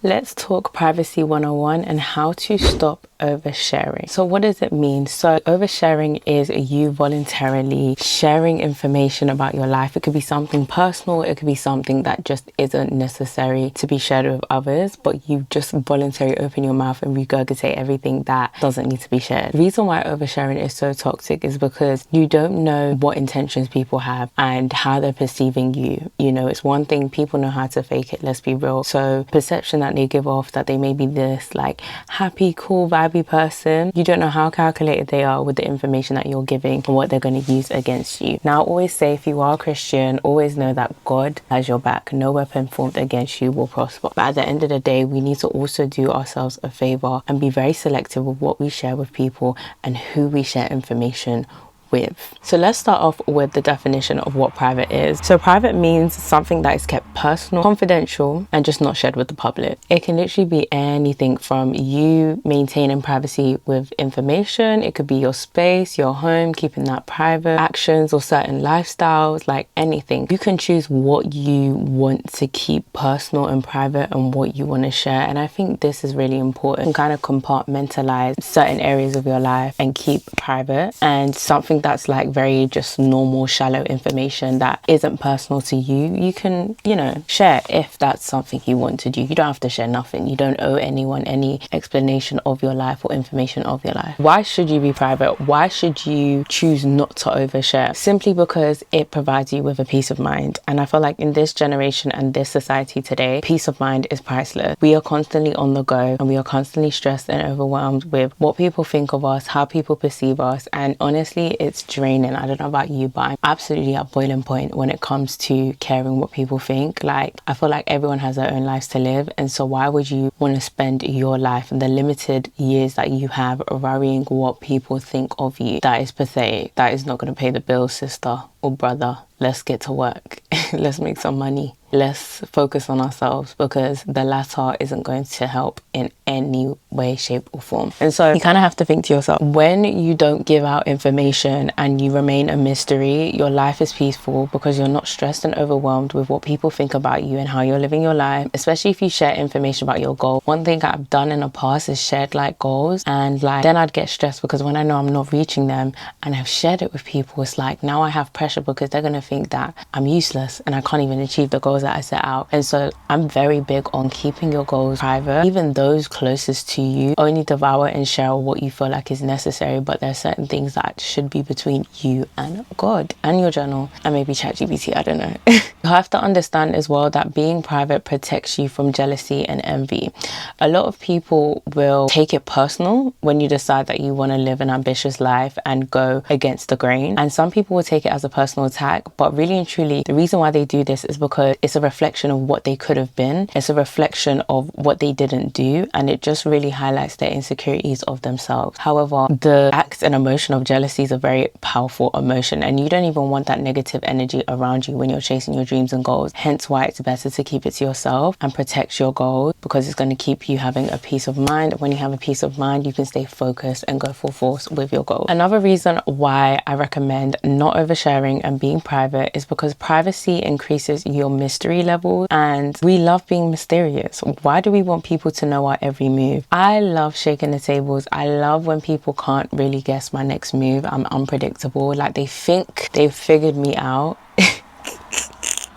Let's talk privacy 101 and how to stop oversharing. So what does it mean? So oversharing is you voluntarily sharing information about your life. It could be something personal. It could be something that just isn't necessary to be shared with others, but you just voluntarily open your mouth and regurgitate everything that doesn't need to be shared. The reason why oversharing is so toxic is because you don't know what intentions people have and how they're perceiving you. You know, it's one thing, people know how to fake it, let's be real. So perception that they give off that they may be this like happy, cool, vibey person, you don't know how calculated they are with the information that you're giving and what they're going to use against you. Now, I always say, if you are a Christian, always know that God has your back. No weapon formed against you will prosper. But at the end of the day, we need to also do ourselves a favor and be very selective with what we share with people and who we share information with. So let's start off with the definition of what private is. So private means something that is kept personal, confidential, and just not shared with the public. It can literally be anything from you maintaining privacy with information. It could be your space, your home, keeping that private, actions or certain lifestyles, like anything. You can choose what you want to keep personal and private and what you want to share. And I think this is really important. You can kind of compartmentalize certain areas of your life and keep private, and something that's like very just normal, shallow information that isn't personal to you, you can, you know, share if that's something you want to do. You don't have to share nothing. You don't owe anyone any explanation of your life or information of your life. Why should you be private? Why should you choose not to overshare? Simply because it provides you with a peace of mind. And I feel like in this generation and this society today, peace of mind is priceless. We are constantly on the go and we are constantly stressed and overwhelmed with what people think of us, how people perceive us, and honestly, it's draining. I don't know about you, but I'm absolutely at boiling point when it comes to caring what people think. Like, I feel like everyone has their own lives to live, and so why would you want to spend your life and the limited years that you have worrying what people think of you? That is pathetic. That is not going to pay the bills, sister or brother. Let's get to work. Let's make some money. Let's focus on ourselves, because the latter isn't going to help in any way, shape or form. And so you kind of have to think to yourself, when you don't give out information and you remain a mystery, your life is peaceful because you're not stressed and overwhelmed with what people think about you and how you're living your life, especially if you share information about your goal. One thing I've done in the past is shared like goals, and like then I'd get stressed because when I know I'm not reaching them and I've shared it with people, it's like now I have pressure because they're going to think that I'm useless and I can't even achieve the goals that I set out. And so I'm very big on keeping your goals private. Even those closest to you, only devour and share what you feel like is necessary, but there are certain things that should be between you and God and your journal and maybe ChatGPT, I don't know. You have to understand as well that being private protects you from jealousy and envy. A lot of people will take it personal when you decide that you want to live an ambitious life and go against the grain, and some people will take it as a personal attack, but really and truly the reason why they do this is because it's a reflection of what they could have been. It's a reflection of what they didn't do, and it just really highlights their insecurities of themselves. However, the act and emotion of jealousy is a very powerful emotion, and you don't even want that negative energy around you when you're chasing your dreams and goals. Hence why it's better to keep it to yourself and protect your goals, because it's going to keep you having a peace of mind. When you have a peace of mind, you can stay focused and go full force with your goals. Another reason why I recommend not oversharing and being private is because privacy increases your mystery level, and we love being mysterious. Why do we want people to know our every move? I love shaking the tables. I love when people can't really guess my next move. I'm unpredictable. Like, they think they've figured me out.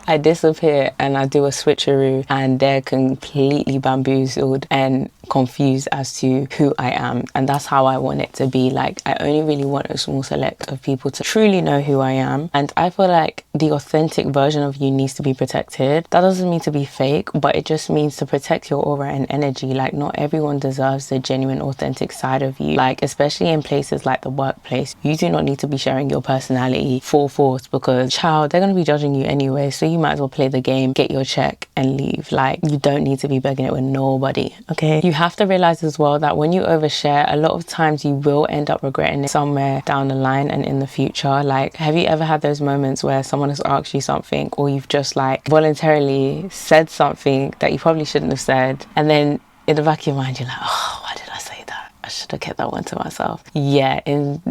I disappear and I do a switcheroo and they're completely bamboozled and confused as to who I am. And that's how I want it to be. Like, I only really want a small select of people to truly know who I am. And I feel like the authentic version of you needs to be protected. That doesn't mean to be fake, but it just means to protect your aura and energy. Like, not everyone deserves the genuine, authentic side of you. Like, especially in places like the workplace, you do not need to be sharing your personality full force, because child, they're going to be judging you anyway. So you might as well play the game, get your check and leave. Like, you don't need to be begging it with nobody, okay? You have to realize as well that when you overshare, a lot of times you will end up regretting it somewhere down the line and in the future. Like, have you ever had those moments where someone has asked you something, or you've just like voluntarily said something that you probably shouldn't have said, and then in the back of your mind you're like, oh, why did I say that? I should have kept that one to myself. Yeah, and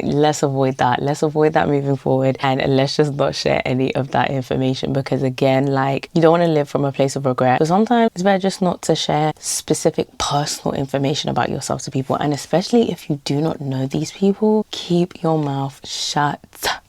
let's avoid that. Let's avoid that moving forward, and let's just not share any of that information, because again, like, you don't want to live from a place of regret. So sometimes it's better just not to share specific personal information about yourself to people, and especially if you do not know these people, keep your mouth shut.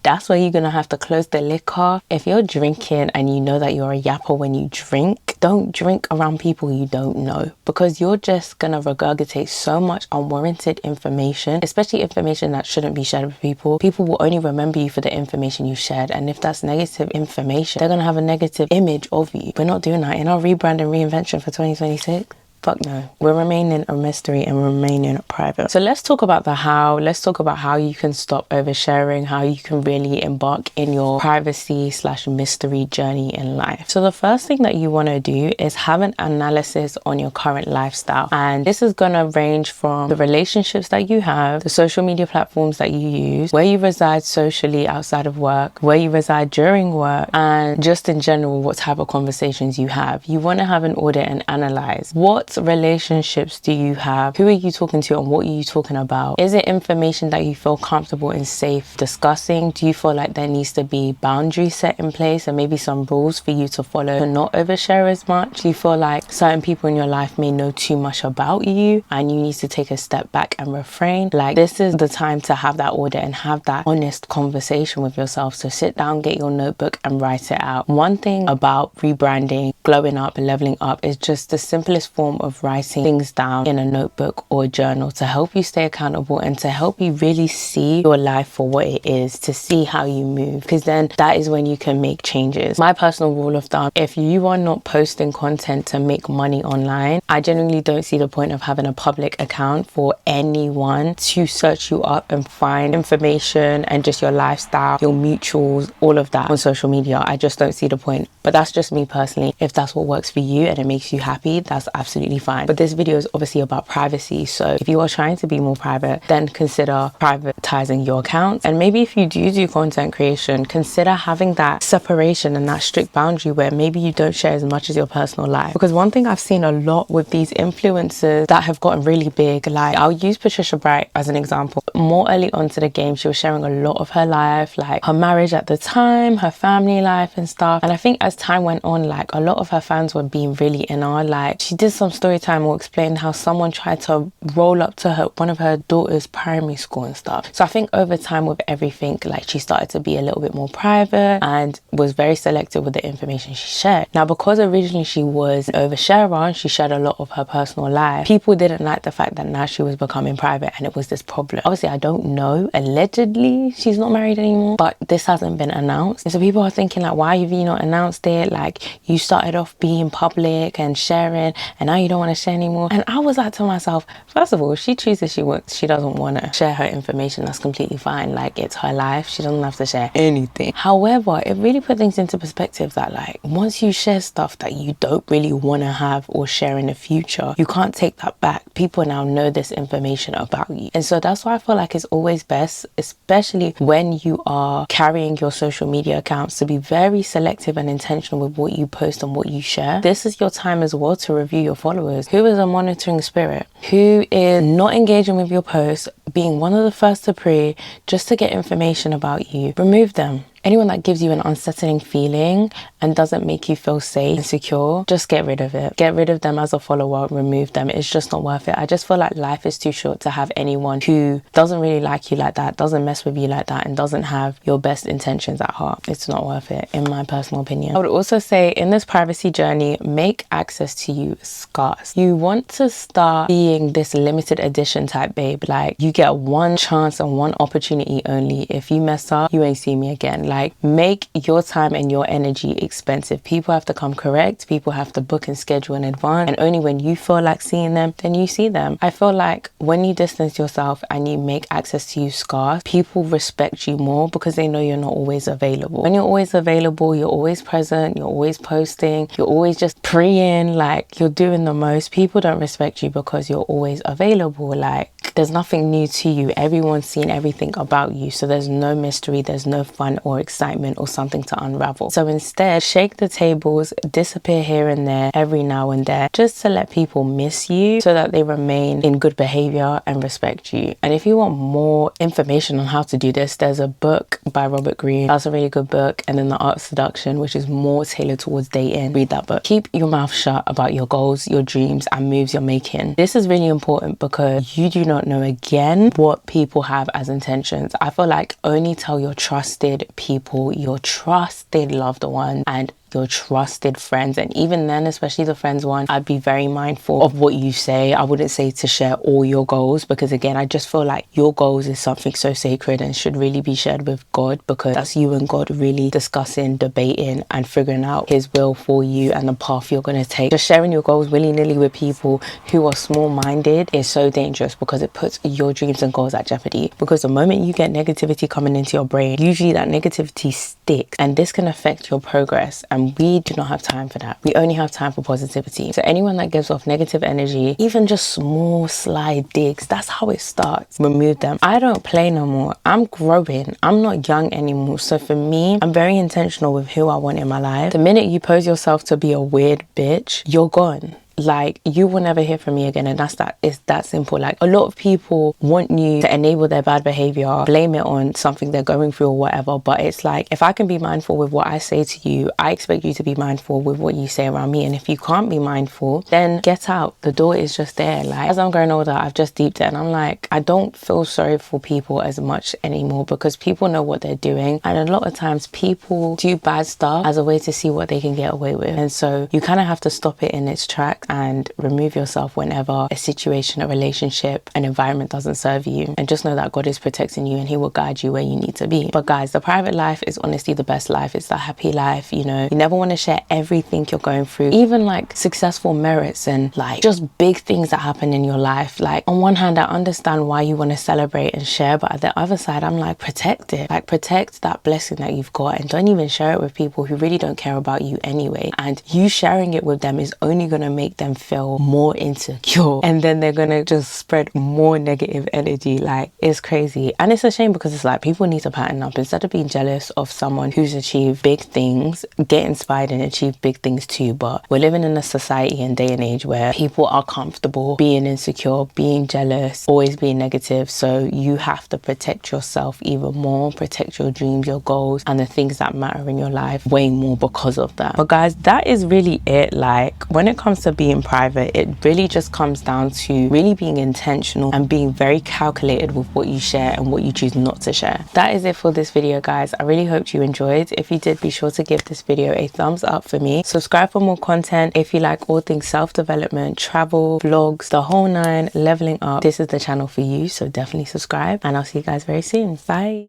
That's where you're gonna have to close the liquor. If you're drinking and you know that you're a yapper when you drink, don't drink around people you don't know, because you're just gonna regurgitate so much unwarranted information, especially information that shouldn't be shared with people. People will only remember you for the information you shared, and if that's negative information, they're gonna have a negative image of you. We're not doing that in our rebrand and reinvention for 2026. Fuck no. We're remaining a mystery and we're remaining private. So let's talk about the how. Let's talk about how you can stop oversharing, how you can really embark in your privacy/mystery journey in life. So the first thing that you want to do is have an analysis on your current lifestyle. And this is going to range from the relationships that you have, the social media platforms that you use, where you reside socially outside of work, where you reside during work, and just in general, what type of conversations you have. You want to have an audit and analyze what relationships do you have, who are you talking to, and what are you talking about. Is it information that you feel comfortable and safe discussing? Do you feel like there needs to be boundaries set in place and maybe some rules for you to follow to not overshare as much? Do you feel like certain people in your life may know too much about you and you need to take a step back and refrain? Like, this is the time to have that audit and have that honest conversation with yourself. So sit down, get your notebook and write it out. One thing about rebranding, glowing up, leveling up is just the simplest form of writing things down in a notebook or a journal to help you stay accountable and to help you really see your life for what it is, to see how you move, because then that is when you can make changes. My personal rule of thumb, if you are not posting content to make money online, I genuinely don't see the point of having a public account for anyone to search you up and find information and just your lifestyle, your mutuals, all of that on social media. I just don't see the point. But that's just me personally. If that's what works for you and it makes you happy, that's absolutely fine. But this video is obviously about privacy. So if you are trying to be more private, then consider privatizing your accounts. And maybe if you do content creation, consider having that separation and that strict boundary where maybe you don't share as much as your personal life. Because one thing I've seen a lot with these influencers that have gotten really big, like I'll use Patricia Bright as an example. More early on to the game, she was sharing a lot of her life, like her marriage at the time, her family life and stuff. And I think as time went on, like a lot of her fans were being really in awe. Like, she did some story time or explained how someone tried to roll up to her, one of her daughter's primary school and stuff. So I think over time with everything, like, she started to be a little bit more private and was very selective with the information she shared. Now, because originally she was an oversharer and she shared a lot of her personal life, people didn't like the fact that now she was becoming private and it was this problem. Obviously, I don't know. Allegedly, she's not married anymore, but this hasn't been announced. And so people are thinking like, why have you not announced it? Like, you started off being public and sharing and now you don't want to share anymore. And I was like to myself, first of all, she chooses she doesn't want to share her information. That's completely fine. Like, it's her life. She doesn't have to share anything. However, it really put things into perspective that, like, once you share stuff that you don't really want to have or share in the future, you can't take that back. People now know this information about you. And so that's why I feel like it's always best, especially when you are carrying your social media accounts, to be very selective and intentional with what you post and what you share. This is your time as well to review your followers. Who is a monitoring spirit? Who is not engaging with your posts, being one of the first to pray just to get information about you? Remove them. Anyone that gives you an unsettling feeling and doesn't make you feel safe and secure, just get rid of it. Get rid of them as a follower, remove them. It's just not worth it. I just feel like life is too short to have anyone who doesn't really like you like that, doesn't mess with you like that, and doesn't have your best intentions at heart. It's not worth it, in my personal opinion. I would also say in this privacy journey, make access to you scarce. You want to start being this limited edition type babe. Like, you get one chance and one opportunity only. If you mess up, you ain't see me again. Like, make your time and your energy expensive. People have to come correct. People have to book and schedule in advance. And only when you feel like seeing them, then you see them. I feel like when you distance yourself and you make access to you scarce, people respect you more because they know you're not always available. When you're always available, you're always present, you're always posting, you're always just preying, like you're doing the most. People don't respect you because you're always available. Like, like there's nothing new to you. Everyone's seen everything about you, so there's no mystery, there's no fun or excitement or something to unravel. So instead, shake the tables, disappear here and there every now and then, just to let people miss you so that they remain in good behavior and respect you. And if you want more information on how to do this, there's a book by Robert Greene. That's a really good book. And then The Art of Seduction, which is more tailored towards dating. Read that book. Keep your mouth shut about your goals, your dreams, and moves you're making. This is really important because you do not know, again, what people have as intentions. I feel like only tell your trusted people, your trusted loved one, and your trusted friends. And even then, especially the friends one, I'd be very mindful of what you say. I wouldn't say to share all your goals, because again, I just feel like your goals is something so sacred and should really be shared with God, because that's you and God really discussing, debating, and figuring out his will for you and the path you're going to take. Just sharing your goals willy-nilly with people who are small-minded is so dangerous, because it puts your dreams and goals at jeopardy. Because the moment you get negativity coming into your brain, usually that negativity sticks, and this can affect your progress. And we do not have time for that. We only have time for positivity. So anyone that gives off negative energy, even just small sly digs, that's how it starts. Remove them. I don't play no more. I'm growing. I'm not young anymore. So for me, I'm very intentional with who I want in my life. The minute you pose yourself to be a weird bitch, you're gone. Like, you will never hear from me again. And that's that. It's that simple. Like, a lot of people want you to enable their bad behavior, blame it on something they're going through or whatever. But it's like, if I can be mindful with what I say to you, I expect you to be mindful with what you say around me. And if you can't be mindful, then get out. The door is just there. Like, as I'm growing older, I've just deeped it, and I'm like, I don't feel sorry for people as much anymore, because people know what they're doing. And a lot of times people do bad stuff as a way to see what they can get away with. And so you kind of have to stop it in its tracks and remove yourself whenever a situation, a relationship, an environment doesn't serve you. And just know that God is protecting you and he will guide you where you need to be. But guys, the private life is honestly the best life. It's the happy life, you know. You never want to share everything you're going through, even like successful merits and like just big things that happen in your life. Like, on one hand, I understand why you want to celebrate and share, but at the other side, I'm like, protect it. Like, protect that blessing that you've got, and don't even share it with people who really don't care about you anyway. And you sharing it with them is only going to make them feel more insecure, and then they're gonna just spread more negative energy. Like, it's crazy. And it's a shame, because it's like, people need to pattern up. Instead of being jealous of someone who's achieved big things, get inspired and achieve big things too. But we're living in a society and day and age where people are comfortable being insecure, being jealous, always being negative. So you have to protect yourself even more, protect your dreams, your goals, and the things that matter in your life way more because of that. But guys, that is really it. Like, when it comes to being private, it really just comes down to really being intentional and being very calculated with what you share and what you choose not to share. That is it for this video, guys. I really hope you enjoyed. If you did, be sure to give this video a thumbs up for me. Subscribe for more content if you like all things self-development, travel, vlogs, the whole nine, leveling up. This is the channel for you, so definitely subscribe, and I'll see you guys very soon. Bye.